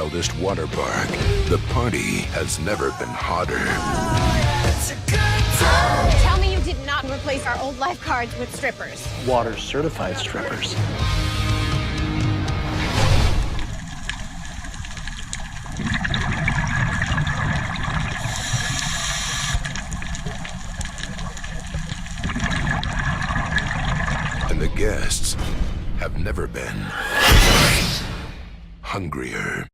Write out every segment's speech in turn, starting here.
wildest water park, the party has never been hotter. Tell me you did not replace our old lifeguards with strippers. Water certified strippers. And the guests have never been hungrier.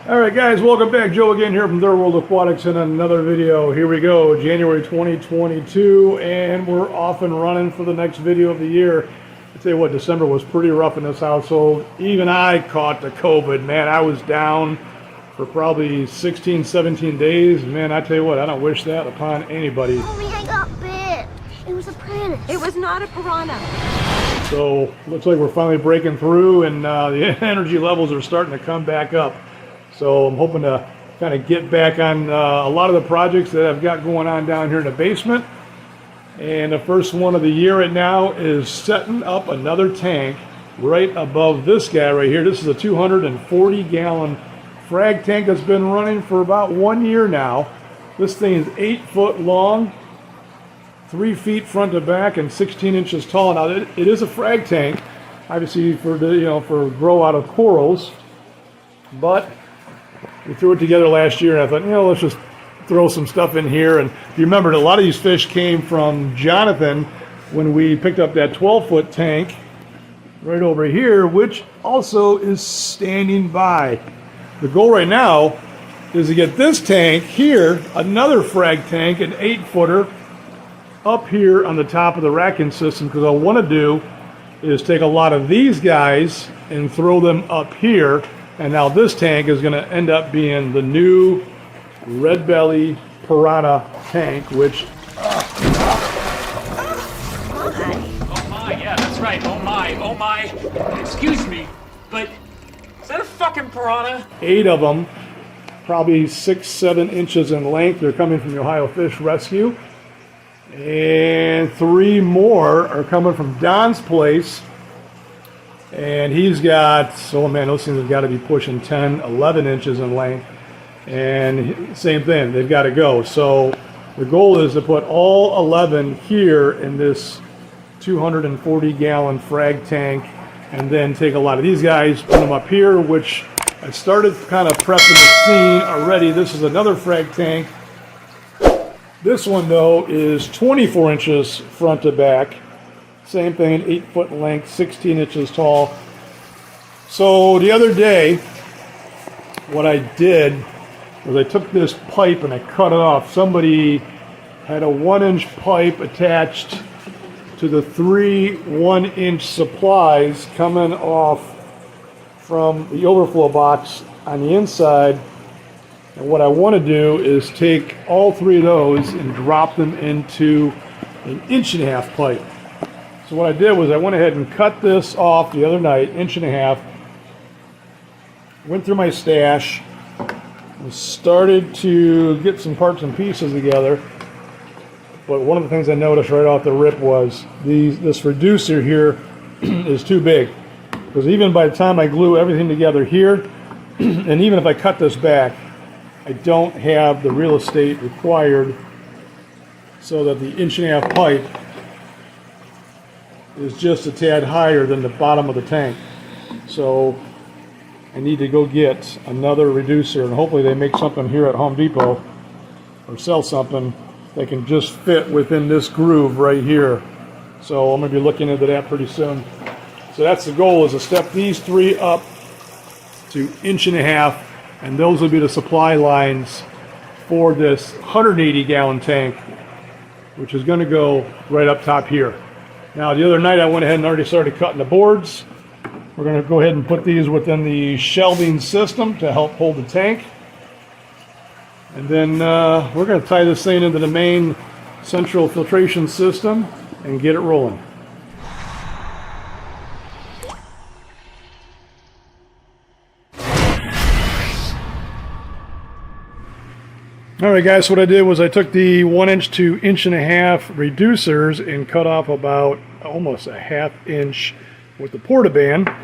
All right, guys, welcome back. Joe again here from Third World Aquatics in another video. Here we go, January 2022, and we're off and running for the next video of the year. I tell you what, December was pretty rough in this household. Even I caught the COVID, man. I was down for probably 16, 17 days. Man, I tell you what, I don't wish that upon anybody. Mommy, I got bit. It was a piranha. It was not a piranha. So, looks like we're finally breaking through, and the energy levels are starting to come back up. So I'm hoping to kind of get back on a lot of the projects that I've got going on down here in the basement. And the first one of the year right now is setting up another tank right above this guy right here. This is a 240-gallon frag tank that's been running for about 1 year now. This thing is 8 foot long, 3 feet front to back, and 16 inches tall. Now it is a frag tank, obviously for the for grow out of corals, but we threw it together last year, and I thought, let's just throw some stuff in here. And if you remember, a lot of these fish came from Jonathan when we picked up that 12-foot tank right over here, which also is standing by. The goal right now is to get this tank here, another frag tank, an 8-footer, up here on the top of the racking system, because what I want to do is take a lot of these guys and throw them up here. And now this tank is going to end up being the new red belly piranha tank, which... Oh my, yeah, that's right. Oh my. Excuse me, but is that a fucking piranha? 8 of them, probably 6-7 inches in length. They're coming from the Ohio Fish Rescue. And 3 more are coming from Don's place. And he's got, oh man, those things have got to be pushing 10, 11 inches in length. And same thing, they've got to go. So the goal is to put all 11 here in this 240-gallon frag tank, and then take a lot of these guys, put them up here, which I started kind of prepping the scene already. This is another frag tank. This one, though, is 24 inches front to back. Same thing, 8 foot in length, 16 inches tall. So the other day, what I did was I took this pipe and I cut it off. Somebody had a 1-inch pipe attached to the 3 1-inch supplies coming off from the overflow box on the inside. And what I want to do is take all 3 of those and drop them into an 1.5-inch pipe. So what I did was I went ahead and cut this off the other night, 1.5 inches. Went through my stash and started to get some parts and pieces together. But one of the things I noticed right off the rip was this reducer here is too big. Because even by the time I glue everything together here, and even if I cut this back, I don't have the real estate required so that the 1.5-inch pipe is just a tad higher than the bottom of the tank. So I need to go get another reducer, and hopefully they make something here at Home Depot or sell something that can just fit within this groove right here. So I'm going to be looking into that pretty soon. So that's the goal, is to step these 3 up to 1.5 inches, and those will be the supply lines for this 180-gallon tank, which is going to go right up top here. Now, the other night I went ahead and already started cutting the boards. We're going to go ahead and put these within the shelving system to help hold the tank. And then we're going to tie this thing into the main central filtration system and get it rolling. Alright guys, so what I did was I took the 1-inch to 1.5-inch reducers and cut off about almost a 1/2 inch with the portaband.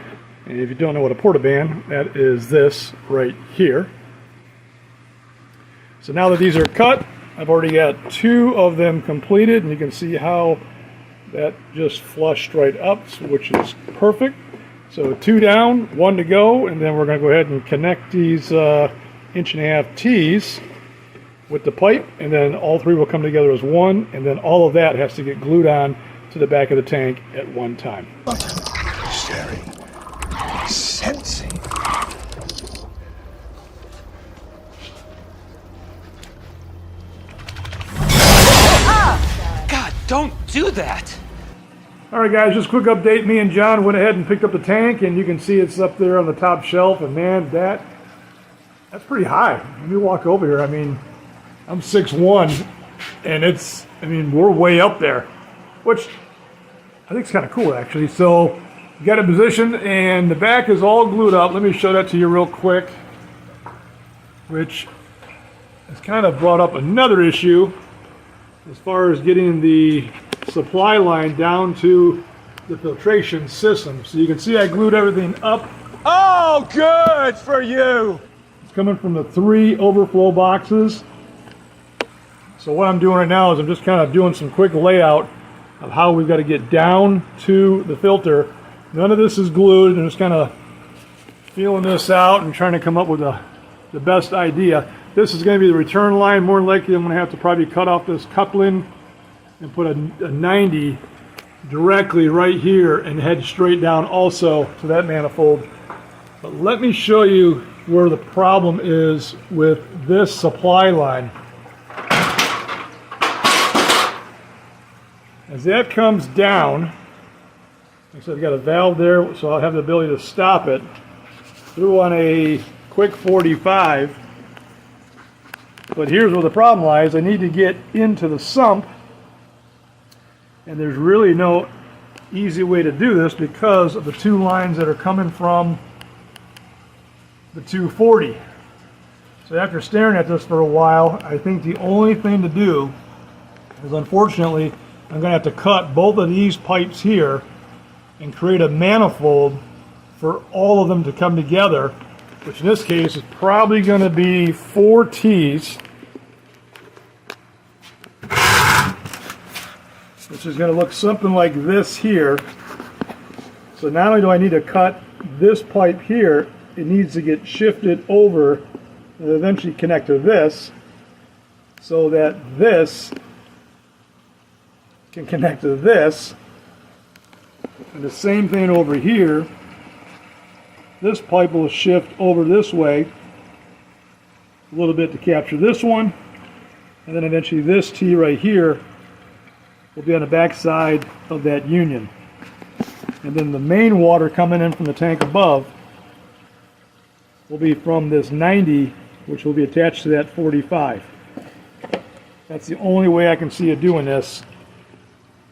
And if you don't know what a portaband, that is this right here. So now that these are cut, I've already got 2 of them completed, and you can see how that just flushed right up, which is perfect. So 2 down, 1 to go, and then we're going to go ahead and connect these 1.5 T's with the pipe, and then all 3 will come together as one, and then all of that has to get glued on to the back of the tank at one time. Staring. Sensing. God, don't do that! Alright guys, just a quick update. Me and John went ahead and picked up the tank, and you can see it's up there on the top shelf, and man, that's pretty high. Let me walk over here. I mean, I'm 6'1", and we're way up there, which I think is kind of cool actually. So, you got it positioned, and the back is all glued up. Let me show that to you real quick, which has kind of brought up another issue as far as getting the supply line down to the filtration system. So you can see I glued everything up. Oh, good for you! It's coming from the 3 overflow boxes. So what I'm doing right now is I'm just kind of doing some quick layout of how we've got to get down to the filter. None of this is glued. I'm just kind of feeling this out and trying to come up with the best idea. This is going to be the return line. More than likely I'm going to have to probably cut off this coupling and put a 90 directly right here and head straight down also to that manifold. But let me show you where the problem is with this supply line. As that comes down, like I said, I've got a valve there, so I'll have the ability to stop it through on a quick 45. But here's where the problem lies. I need to get into the sump, and there's really no easy way to do this because of the 2 lines that are coming from the 240. So after staring at this for a while, I think the only thing to do is, unfortunately, I'm going to have to cut both of these pipes here and create a manifold for all of them to come together, which in this case is probably going to be 4 T's, which is going to look something like this here. So not only do I need to cut this pipe here, it needs to get shifted over and eventually connect to this so that this can connect to this. And the same thing over here. This pipe will shift over this way a little bit to capture this one, and then eventually this T right here will be on the back side of that union. And then the main water coming in from the tank above will be from this 90, which will be attached to that 45. That's the only way I can see of doing this.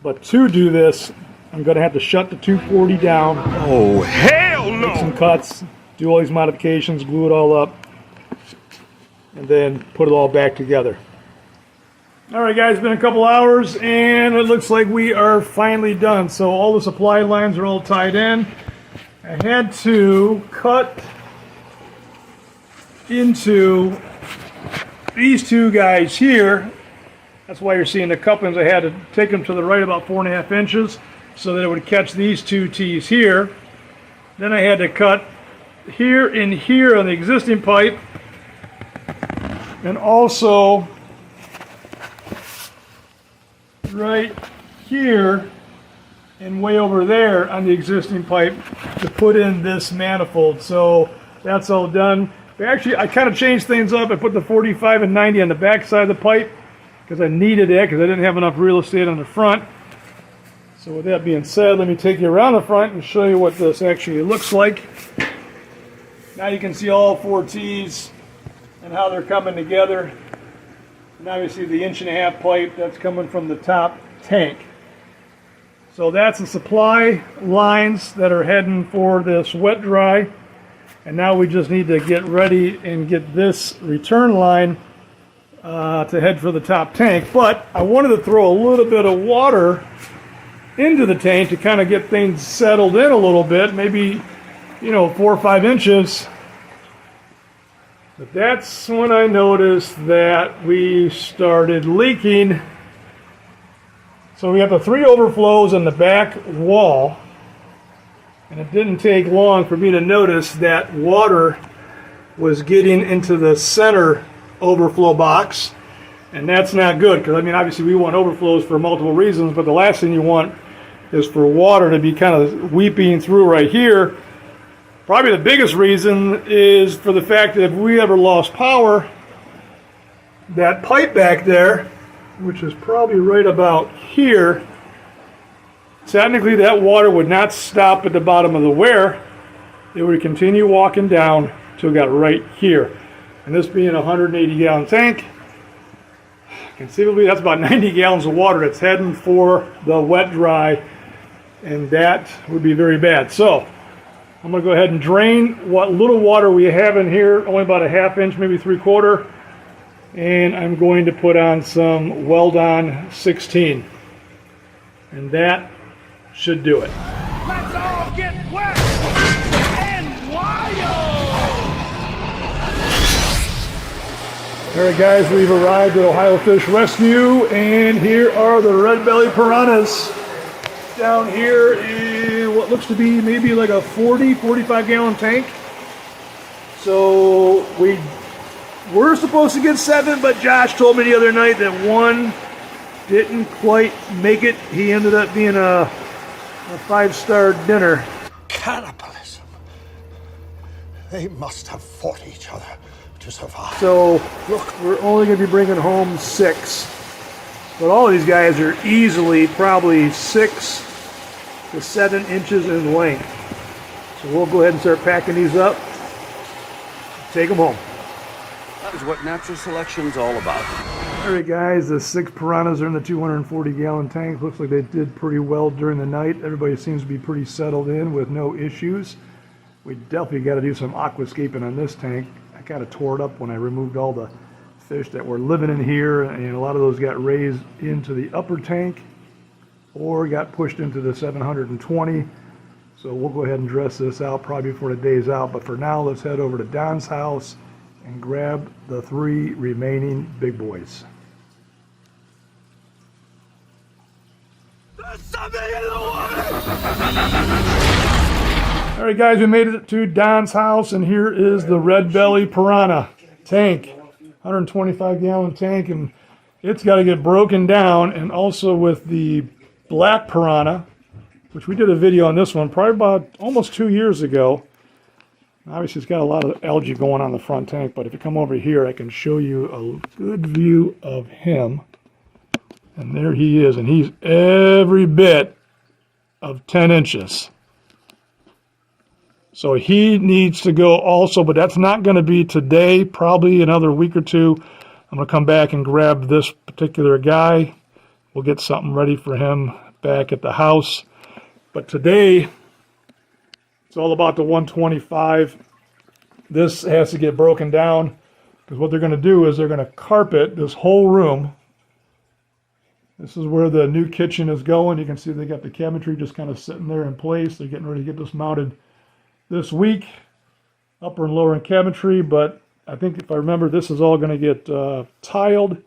But to do this, I'm going to have to shut the 240 down. Oh, hell no! Make some cuts, do all these modifications, glue it all up, and then put it all back together. Alright guys, it's been a couple hours, and it looks like we are finally done. So all the supply lines are all tied in. I had to cut into these 2 guys here. That's why you're seeing the couplings. I had to take them to the right about 4.5 inches so that it would catch these 2 T's here. Then I had to cut here and here on the existing pipe, and also right here and way over there on the existing pipe to put in this manifold. So that's all done. Actually, I kind of changed things up. I put the 45 and 90 on the back side of the pipe because I needed it because I didn't have enough real estate on the front. So with that being said, let me take you around the front and show you what this actually looks like. Now you can see all 4 T's and how they're coming together. Now you see the 1.5-inch pipe that's coming from the top tank. So that's the supply lines that are heading for this wet dry. And now we just need to get ready and get this return line to head for the top tank. But I wanted to throw a little bit of water into the tank to kind of get things settled in a little bit. Maybe you know, 4 or 5 inches. But that's when I noticed that we started leaking. So we have the 3 overflows on the back wall. And it didn't take long for me to notice that water was getting into the center overflow box. And that's not good, because I mean, obviously we want overflows for multiple reasons, but the last thing you want is for water to be kind of weeping through right here. Probably the biggest reason is for the fact that if we ever lost power, that pipe back there, which is probably right about here, technically that water would not stop at the bottom of the weir. It would continue walking down till it got right here. And this being a 180-gallon tank, conceivably that's about 90 gallons of water that's heading for the wet dry, and that would be very bad. So I'm going to go ahead and drain what little water we have in here, only about a ½ inch, maybe 3/4, and I'm going to put on some Weldon 16, and that should do it. Let's all get wet and wild! All right, guys, we've arrived at Ohio Fish Rescue, and here are the red belly piranhas down here in what looks to be maybe like a 45 gallon tank. So we were supposed to get 7, but Josh told me the other night that 1 didn't quite make it. He ended up being a 5-star dinner. Cannibalism. They must have fought each other to survive. So look, we're only going to be bringing home 6. But all of these guys are easily probably 6 to 7 inches in length. So we'll go ahead and start packing these up. Take them home. That is what natural selection's all about. All right, guys, the 6 piranhas are in the 240-gallon tank. Looks like they did pretty well during the night. Everybody seems to be pretty settled in with no issues. We definitely got to do some aquascaping on this tank. I kind of tore it up when I removed all the fish that were living in here, and a lot of those got raised into the upper tank or got pushed into the 720. So we'll go ahead and dress this out probably before the day's out. But for now, let's head over to Don's house and grab the 3 remaining big boys. There's something in the water! All right, guys, we made it to Don's house, and here is the red belly piranha tank, 125-gallon tank, and it's got to get broken down. And also with the black piranha, which we did a video on this one probably about almost 2 years ago. Obviously, it's got a lot of algae going on the front tank, but if you come over here, I can show you a good view of him. And there he is, and he's every bit of 10 inches. So he needs to go also, but that's not going to be today, probably another week or 2. I'm going to come back and grab this particular guy. We'll get something ready for him back at the house. But today, it's all about the 125. This has to get broken down, because what they're going to do is they're going to carpet this whole room. This is where the new kitchen is going. You can see they got the cabinetry just kind of sitting there in place. They're getting ready to get this mounted this week, upper and lower in cabinetry, but I think if I remember, this is all going to get tiled,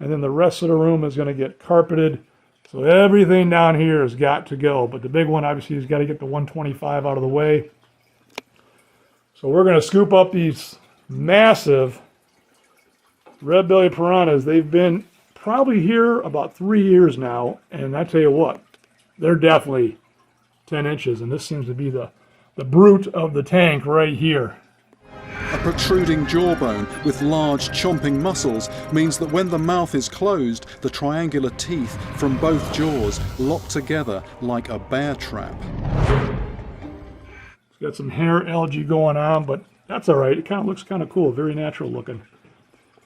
and then the rest of the room is going to get carpeted. So everything down here has got to go, but the big one obviously has got to get the 125 out of the way. So we're going to scoop up these massive red belly piranhas. They've been probably here about 3 years now, and I tell you what, they're definitely 10 inches, and this seems to be the brute of the tank right here. A protruding jawbone with large chomping muscles means that when the mouth is closed, the triangular teeth from both jaws lock together like a bear trap. It's got some hair algae going on, but that's all right. It kind of looks kind of cool, very natural looking.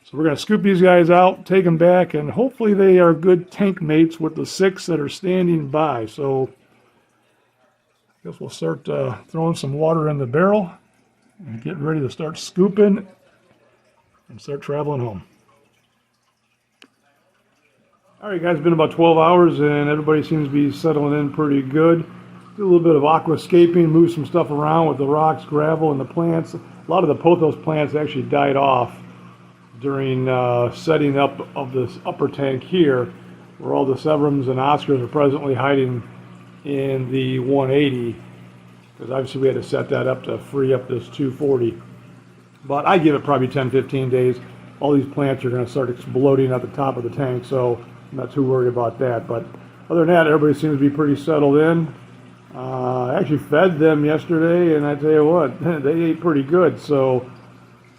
So we're going to scoop these guys out, take them back, and hopefully they are good tank mates with the 6 that are standing by. So I guess we'll start throwing some water in the barrel and get ready to start scooping and start traveling home. All right, guys, it's been about 12 hours, and everybody seems to be settling in pretty good. do a little bit of aquascaping, move some stuff around with the rocks, gravel, and the plants. A lot of the pothos plants actually died off during setting up of this upper tank here, where all the Severums and Oscars are presently hiding in the 180, because obviously we had to set that up to free up this 240. But I give it probably 10-15 days. All these plants are going to start exploding at the top of the tank, so I'm not too worried about that. But other than that, everybody seems to be pretty settled in. I actually fed them yesterday, and I tell you what, they ate pretty good, so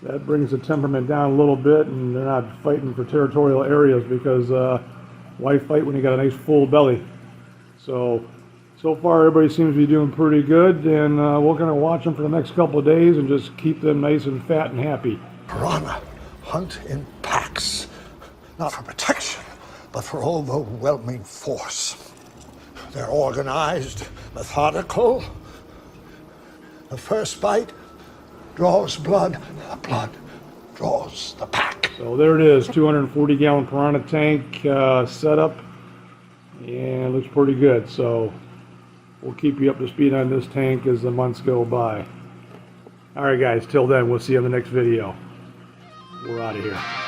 that brings the temperament down a little bit, and they're not fighting for territorial areas, because why fight when you got a nice full belly? So far everybody seems to be doing pretty good, and we're going to watch them for the next couple of days and just keep them nice and fat and happy. Piranha hunt in packs, not for protection, but for overwhelming force. They're organized, methodical. The first bite draws blood, the blood draws the pack. So there it is, 240-gallon Piranha tank set up, and it looks pretty good. So we'll keep you up to speed on this tank as the months go by. All right, guys, till then, we'll see you in the next video. We're out of here.